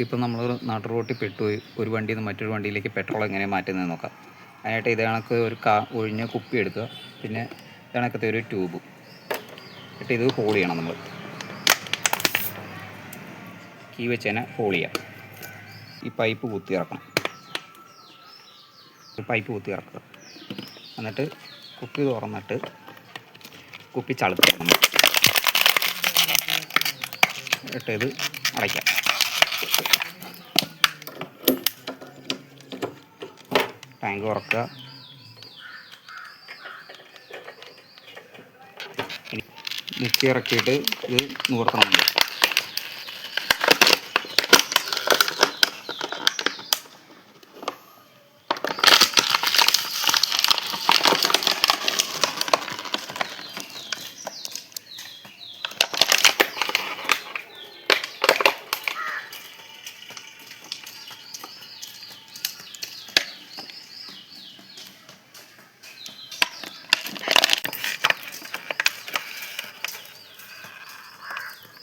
ഇപ്പം നമ്മൾ നാട്ടു റോട്ടിൽ പെട്ടുപോയി ഒരു വണ്ടിയിൽ നിന്ന് മറ്റൊരു വണ്ടിയിലേക്ക് പെട്രോൾ എങ്ങനെ മാറ്റുന്നത് നോക്കാം. അതിനായിട്ട് ഇത് കണക്ക് ഒരു ഒഴിഞ്ഞ കുപ്പി എടുക്കുക, പിന്നെ ഇത് കണക്കത്തെ ഒരു ട്യൂബ് എന്നിട്ട് ഇത് ഹോൾ ചെയ്യണം. നമ്മൾ കീ വെച്ച് തന്നെ ഹോൾ ചെയ്യാം. ഈ പൈപ്പ് കുത്തി ഇറക്കണം. പൈപ്പ് കുത്തി ഇറക്കുക. എന്നിട്ട് കുപ്പി തുറന്നിട്ട് കുപ്പി ചളുക്കുക. എന്നിട്ട് ഇത് അടയ്ക്കാം. ടാങ്ക് തുറക്കുക. മുക്കി ഇറക്കിയിട്ട് ഇത് നിവർത്തണം.